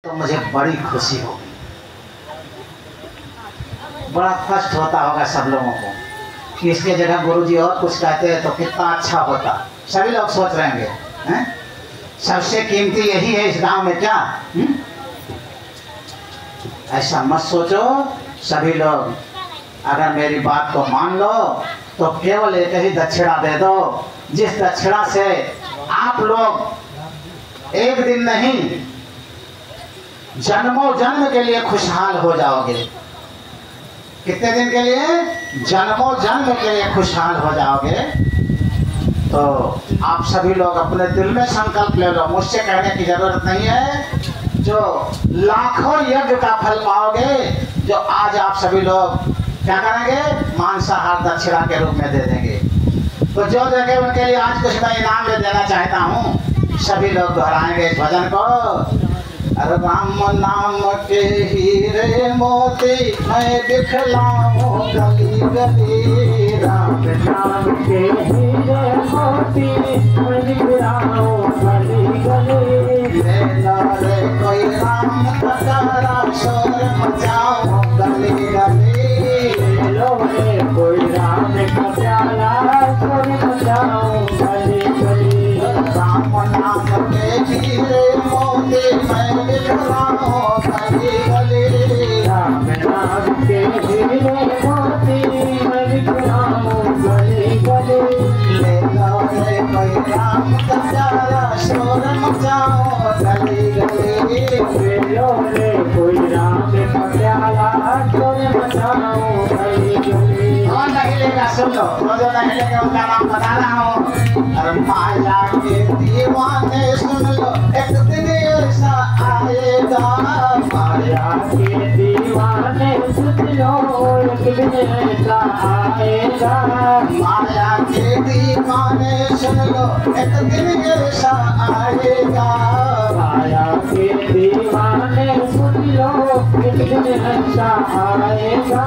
तो मुझे बड़ी खुशी होगी। बड़ा कष्ट होता होगा सब लोगों को कि इसके जगह गुरुजी और कुछ कहते हैं तो कितना अच्छा होता। सभी लोग सोच रहे हैं सबसे कीमती यही है इस गांव में क्या? ऐसा मत सोचो। सभी लोग अगर मेरी बात को मान लो तो केवल एक ही दक्षिणा दे दो, जिस दक्षिणा से आप लोग एक दिन नहीं जन्मों जन्म के लिए खुशहाल हो जाओगे। कितने दिन के लिए? जन्मों जन्म के लिए खुशहाल हो जाओगे। तो आप सभी लोग अपने दिल में संकल्प ले लो, मुझसे कहने की जरूरत नहीं है। जो लाखों यज्ञ का फल पाओगे, जो आज आप सभी लोग क्या करेंगे? मांसाहार दक्षिणा के रूप में दे देंगे। तो जो देंगे उनके लिए आज कुछ मैं इनाम में देना चाहता हूँ। सभी लोग दोहराएंगे इस भजन को। राम नाम के हीरे मोती मैं बिखलाऊं गली गली। राम नाम के हीरे मोती मैं बिखलाऊं गली गली। ले लो रे कोई राम का प्यारा शोर मचाऊं गली गली। ले लो रे कोई राम का प्यारा शोर मचाऊं गली गली। राम नाम के हीरे मोती मैं बिखलाऊं गली गली। राम नाम के हीरे मोती मैं बिखलाऊं गली गली। ले लो रे कोई राम का प्यारा शोर मचाऊं गली गली। ले लो रे कोई राम का प्यारा शोर मचाऊं गली गली। कौन नहीं लेगा? सुन लो, जो नहीं लेगा उनका नाम बता रहा हूँ। अरे माया के दीवाने सुन लो, एक दिन ऐसा आएगा। माया के दीवाने सुन लो, एक दिन ऐसा आएगा। माया के दीवाने सुन लो, एक दिन ऐसा आएगा। माया के दीवाने सुन लो, एक दिन ऐसा आएगा।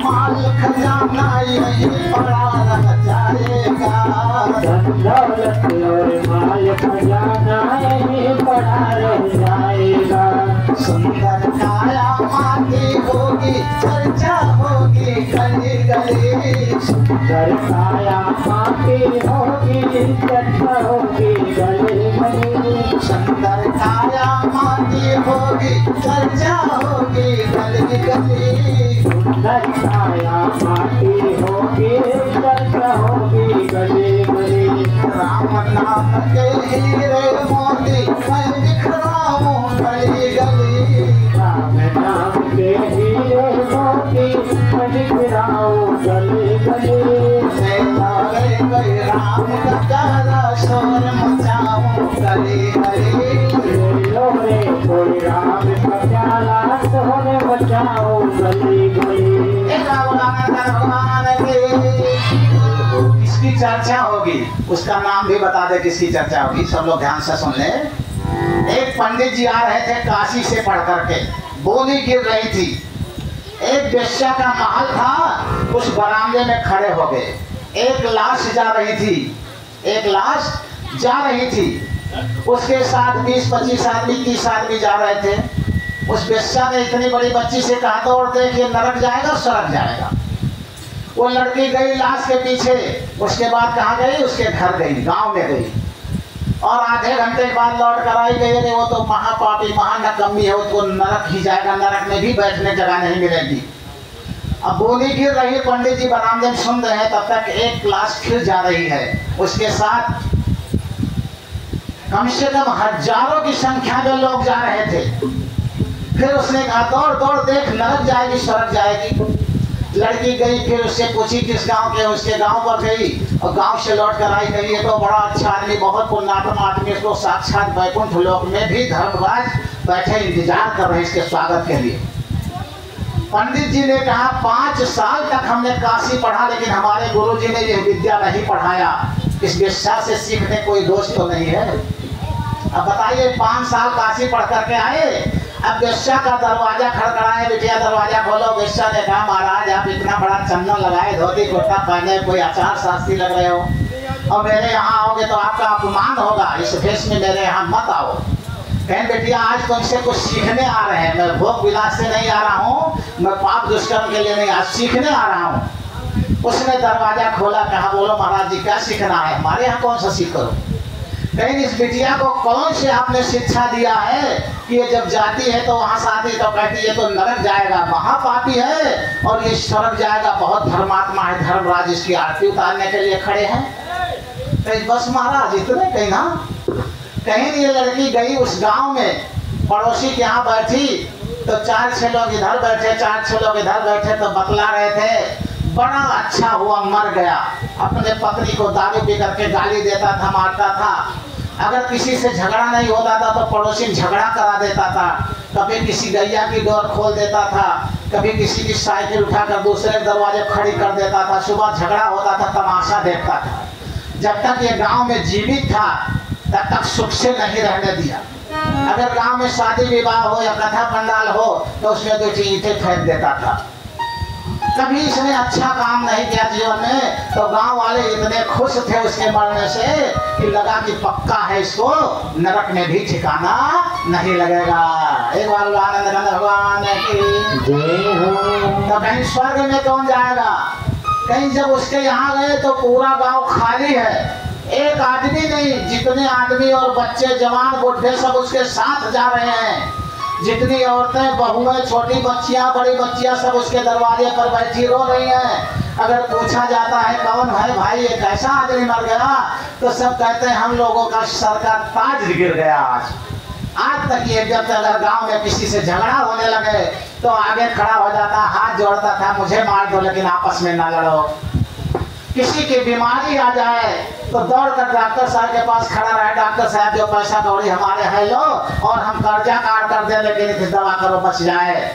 माल खजाना यही पड़ा रह जाएगा। दौलत और माल खजाना यही पड़ा रह जाएगा। सुंदर काया माटी होगी, चर्चा होगी गली गली। सुंदर काया माटी होगी, चर्चा होगी गली गली। सुंदर काया माटी होगी, चर्चा होगी गली गली। सुंदर काया माटी होगी, चर्चा होगी गली गली। राम नाम के हीरे मोती मैं बिखराऊं गली गली। राम नाम के हीरे मोती मैं बिखराऊं गली गली। ले कोई राम का प्यारा शोर मचाऊं गली गली। ले लो रे कोई राम का प्यारा शोर मचाऊं गली गली। किसकी चर्चा होगी उसका नाम भी बता दे, किसकी चर्चा होगी। सब लोग ध्यान से सुन ले। एक पंडित जी आ रहे थे काशी से पढ़ करके, बोली गिर रही थी। एक वेश्या का महल था, उस बरामदे में खड़े हो गए। एक लाश जा रही थी, एक लाश जा रही थी। उसके साथ 20-25 आदमी 30 आदमी जा रहे थे। उस वेश्या ने इतनी बड़ी बच्ची से कहा दौड़ देख, ये नरक जाएगा सड़क जाएगा। वो लड़की गई लाश के पीछे। उसके बाद कहाँ गई? उसके घर गई, गांव में गई। और आधे घंटे के बाद लौट कर आई गई, अरे वो तो महापापी महानकम्मी है, उसको नरक ही जाएगा, नरक में भी बैठने जगह नहीं मिलेगी। अब बोली गिर रही, पंडित जी बरामदे में सुन रहे हैं, तब तक एक लाश फिर जा रही है। उसके साथ कम से कम हजारों की संख्या में लोग जा रहे थे। फिर उसने कहा दौड़ दौड़ देख, नरक जाएगी सड़क जाएगी। लड़की गई, फिर उससे पूछी किस गांव के? उसके गांव पर गई और गांव से लौट कर आई, गई ये तो बड़ा अच्छा आदमी, बहुत पुण्यात्मा आदमी, इसको साक्षात वैकुंठ लोक में भी धर्मराज बैठे इंतजार कर रहे हैं इसके स्वागत के लिए। पंडित जी ने कहा 5 साल तक हमने काशी पढ़ा, लेकिन हमारे गुरु जी ने यह विद्या नहीं पढ़ाया। इस विद्या से सीखने कोई दोष तो नहीं है। अब बताइए 5 साल काशी पढ़ करके आए, अब वेश्या का दरवाजा खड़खड़ाए, बिटिया दरवाजा खोलो। वेश्या ने कहा महाराज आप इतना बड़ा चंदन लगाए, धोती कुर्ता पहने, कोई आचार शास्त्री लग रहे हो और मेरे यहाँ आओगे तो आपका अपमान होगा, इस भेष में मेरे यहाँ मत आओ। कहें बेटिया आज तुमसे कुछ सीखने आ रहे हैं, मैं भोग विलास से नहीं आ रहा हूँ, मैं पाप दुष्कर्म के लिए नहीं, आज सीखने आ रहा हूँ। उसने दरवाजा खोला, कहा बोलो महाराज जी क्या सीखना है, हमारे यहाँ कौन सा सीखो। कहीं इस बिटिया को कौन से आपने शिक्षा दिया है कि ये जब जाती है तो वहाँ से आती तो कहती है तो नरक जाएगा, महापापी है, और ये स्वर्ग जाएगा, बहुत धर्मात्मा है, धर्मराज इसकी आरती उतारने के लिए खड़े हैं। कहीं बस महाराज इतने कहीं ना, कहीं ये लड़की गई उस गांव में, पड़ोसी के यहाँ बैठी तो 4-6 लोग इधर बैठे, 4-6 लोग इधर बैठे, तो बतला रहे थे बड़ा अच्छा हुआ मर गया, अपने पत्नी को दारू पी करके गाली देता था, मारता था, अगर किसी से झगड़ा नहीं होता था तो पड़ोसी झगड़ा करा देता था, कभी किसी गैया की डोर खोल देता था, कभी किसी की साइकिल उठाकर दूसरे दरवाजे खड़ी कर देता था, सुबह झगड़ा होता था, तमाशा देखता था। जब तक ये गांव में जीवित था तब तक सुख से नहीं रहने दिया। अगर गांव में शादी विवाह हो या कथा पंडाल हो तो उसमें 2 ईंटें फेंक देता था। कभी इसने अच्छा काम नहीं किया जीवन में, तो गांव वाले इतने खुश थे उसके मरने से कि लगा कि पक्का है इसको नरक में भी ठिकाना नहीं लगेगा। एक बार आनंद भगवान की जय हो। तो कहीं स्वर्ग में कौन जाएगा, कहीं जब उसके यहाँ गए तो पूरा गांव खाली है, एक आदमी नहीं, जितने आदमी और बच्चे जवान बुढ़े सब उसके साथ जा रहे हैं, जितनी औरतें बहुएं छोटी बच्चियां बड़ी बच्चियां सब उसके दरवाजे पर बैठी रो रही हैं। अगर पूछा जाता है कौन है भाई ये कैसा आदमी मर गया, तो सब कहते हैं हम लोगों का सर का ताज गिर गया आज तक ये जब तक अगर गांव में किसी से झगड़ा होने लगे तो आगे खड़ा हो जाता, हाथ जोड़ता था मुझे मार दो लेकिन आपस में ना लड़ो। किसी की बीमारी आ जाए तो दौड़कर डॉक्टर साहब के पास खड़ा रहे, डॉक्टर साहब जो पैसा कौड़ी हमारे है लो और हम कर्जा काट कर दे लेकिन दवा करो बच जाए।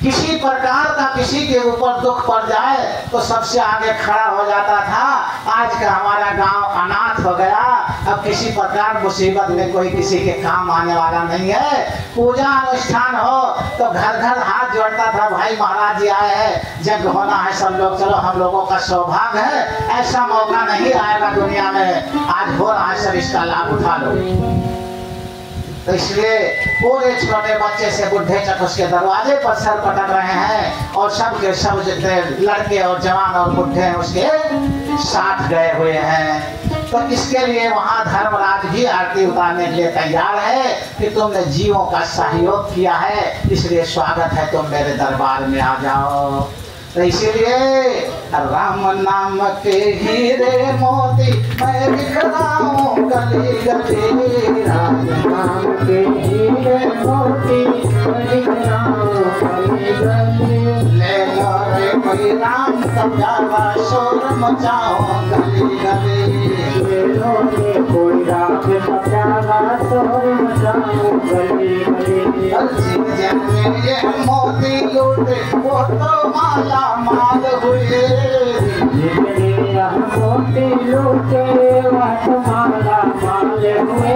किसी प्रकार का किसी के ऊपर दुख पड़ जाए तो सबसे आगे खड़ा हो जाता था। आज का हमारा गांव अनाथ हो गया, अब किसी प्रकार मुसीबत में कोई किसी के काम आने वाला नहीं है। पूजा अनुष्ठान हो तो घर घर हाथ जोड़ता था, भाई महाराज जी आए हैं, जग होना है सब लोग, चलो हम लोगों का सौभाग्य है, ऐसा मौका नहीं आएगा दुनिया में, आज हो रहा है सब इसका लाभ उठा लो। तो इसलिए पूरे छोटे बच्चे से बुढ़े तक उसके दरवाजे पर सर पटक रहे हैं और सब के सब जितने लड़के और जवान और बुढ़े उसके साथ गए हुए हैं। तो इसके लिए वहाँ धर्मराज भी आरती उतारने के लिए तैयार है कि तुमने जीवों का सहयोग किया है, इसलिए स्वागत है, तुम मेरे दरबार में आ जाओ। तो इसीलिए राम नाम के हीरे मोती मैं बिखराऊं गली गली, राम नाम के हीरे मोती मैं बिखराऊं गली गली, ले लो रे कोई राम का प्यारा शोर मचाओ गली गली, ले लो रे कोई राम का प्यारा शोर मचाओ गली गली। जन्म ये मोती लूटे वो तो माला माल हुए, मोती लूटे वह माला माल हुए,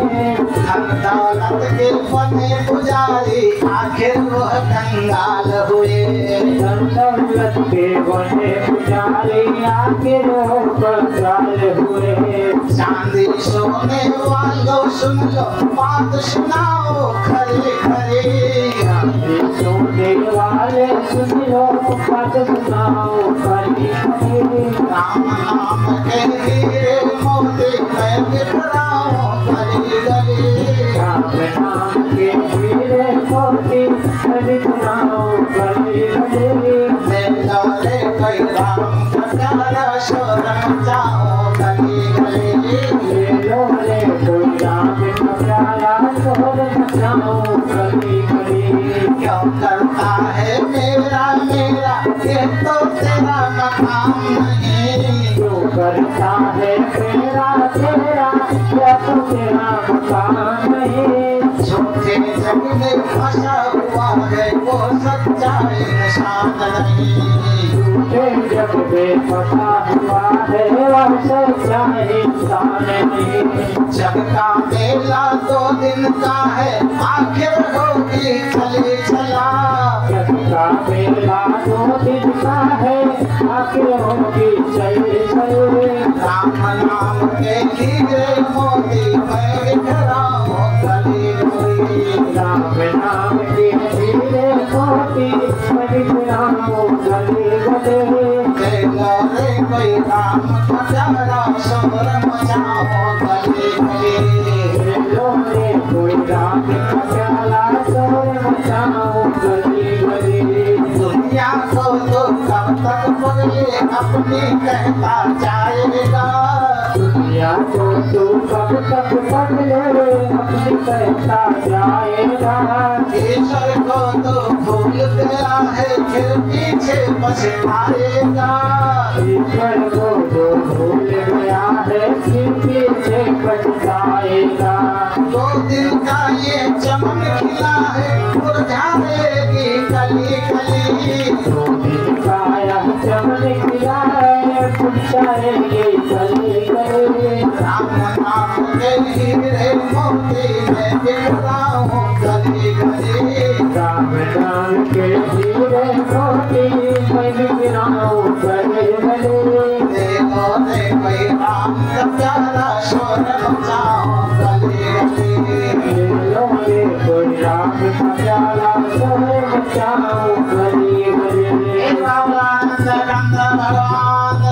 धन दौलत के बने पुजारी आखिर वह कंगाल हुए, धन दौलत के बने पुजारी आखिर वह कंगाल हुए। चांदी सोने वालों सुन लो बात सुनाओ खरी खरी, चांदी सोने वाले सुन लो बात सुनाओ खरी खरी, राम नाम के हीरे मोती मैं बिखराऊं गली गली, राम नाम के हीरे मोती मैं बिखराऊं गली गली, ले लो रे कोई राम का प्यारा शोर मचाओ गली गली, ले लो रे कोई राम का प्यारा शोर मचाओ गली गली। क्यों करता है मेरा मेरा ये तो तेरा मकाम नहीं, क्यों करता है मेरा तेरा ये तो तेरा मकाम नहीं, झूठे जग में फंसा हुआ है वो सच्चाई निशान नहीं, मुझे जब बेपता हुआ है अब सच्चा इंसान नहीं। जग का मेला 2 दिन का है आखिर होगी चले चला। जग का मेला 2 दिन का है आखिर होगी चले चले। राम नाम के हीरे मोती मैं बिखरा हूँ गली गली। राम नाम के हीरे मोती मैं बिखरा हूँ गली गली। देखो रे कोई राम का प्यारा शोर मचाओ गली गली। लो रे कोई राम का प्यारा शोर मचाओ गली गली। दुनिया को तो कब तक बदले अपनी कहता जाएगा। दुनिया को तू कब तक बदले अपनी कहता जाएगा। ईश्वर को तो भूल गया है फिर पीछे पछताएगा। ईश्वर को तो भूल गया है फिर पीछे पछताएगा। 2 दिन का ये चमन खिला है मुरझाएगी कली कली। 2 दिन का यह चमन खिला है मुरझाएगी कली कली। राम नाम के हीरे मोती मैं बिखरा हूँ गली गली। राम नाम के हीरे मोती मैं बिखरा हूँ गली गली। देखो रे कोई राम का प्यारा शोर मचाओ गली गली। लो रे कोई राम का प्यारा शोर मचाओ गली गली। भगवान भगवान